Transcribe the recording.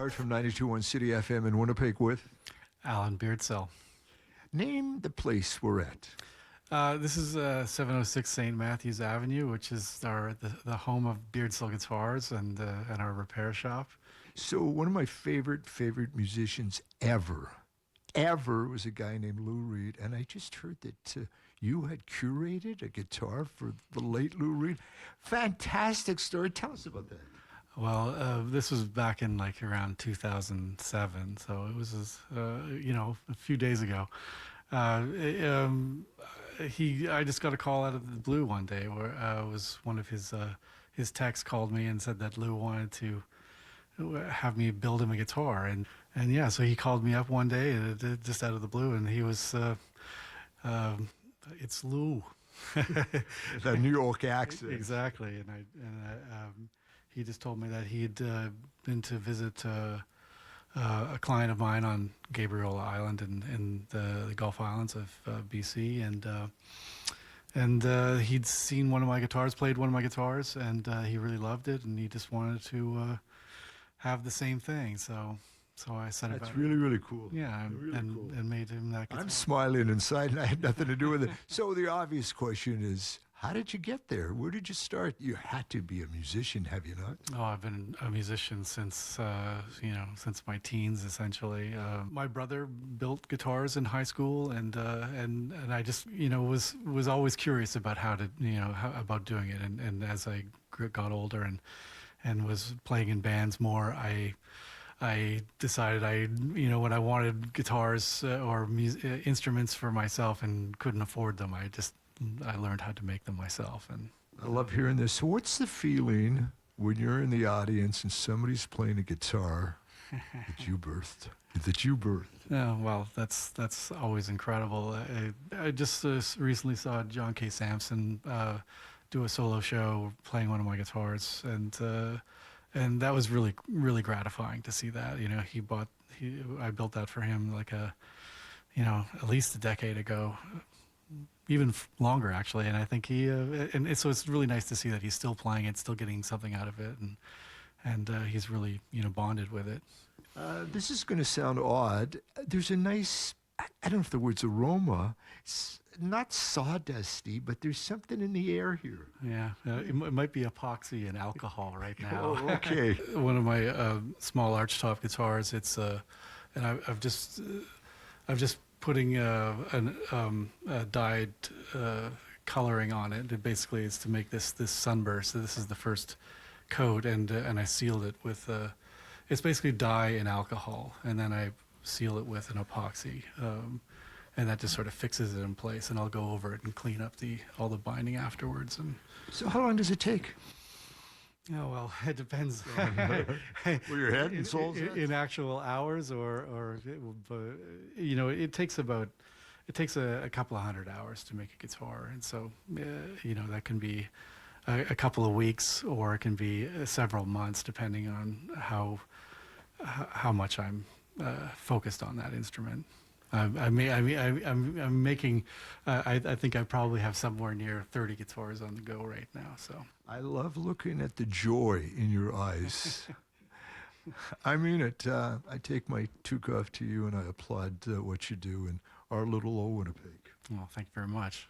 Guitars from 92.1 City FM in Winnipeg with Allan Beardsell. Name the place we're at. This is 706 St. Matthews Avenue, which is the home of Beardsell Guitars and our repair shop. So one of my favorite musicians ever was a guy named Lou Reed, and I just heard that you had curated a guitar for the late Lou Reed. Fantastic story. Tell us about that. Well, this was back in like around 2007, so it was a few days ago. I just got a call out of the blue one day where was one of his techs called me and said that Lou wanted to have me build him a guitar, and yeah, so he called me up one day just out of the blue, and he was it's Lou. The New York accent. Exactly, and he just told me that he'd been to visit a client of mine on Gabriola Island in the Gulf Islands of BC, and he'd seen one of my guitars, played one of my guitars, and he really loved it, and he just wanted to have the same thing. So I said That's about really cool. yeah, really cool. and made him that guitar. I'm smiling inside, and I had nothing to do with it. So the obvious question is, how did you get there? Where did you start? You had to be a musician, have you not? Oh, I've been a musician since since my teens, essentially. My brother built guitars in high school, and I just was always curious about how about doing it. And as I got older and was playing in bands more, I decided when I wanted guitars or instruments for myself and couldn't afford them, I learned how to make them myself. And I love hearing this. So what's the feeling when you're in the audience and somebody's playing a guitar that you birthed? Yeah, well, that's always incredible. I just recently saw John K. Sampson do a solo show playing one of my guitars, and that was really, really gratifying to see that. I built that for him like at least a decade ago. Even longer, actually, and I think so it's really nice to see that he's still playing it, still getting something out of it, and he's really bonded with it. This is going to sound odd. There's a nice, I don't know if the word's aroma. It's not sawdusty, but there's something in the air here. Yeah, it might be epoxy and alcohol right now. Oh, okay. One of my small archtop guitars. It's and I've just putting a dyed coloring on it. It basically is to make this sunburst. So this is the first coat, and I sealed it with it's basically dye and alcohol, and then I seal it with an epoxy, and that just sort of fixes it in place. And I'll go over it and clean up all the binding afterwards. And so, how long does it take? Oh, well, it depends. Where your head and soul's at? In actual hours, it takes a couple of 100 hours to make a guitar, and so that can be a couple of weeks, or it can be several months, depending on how much I'm focused on that instrument. I'm making. I think I probably have somewhere near 30 guitars on the go right now. So I love looking at the joy in your eyes. I mean it. I take my toque off to you, and I applaud what you do in our little old Winnipeg. Well, thank you very much.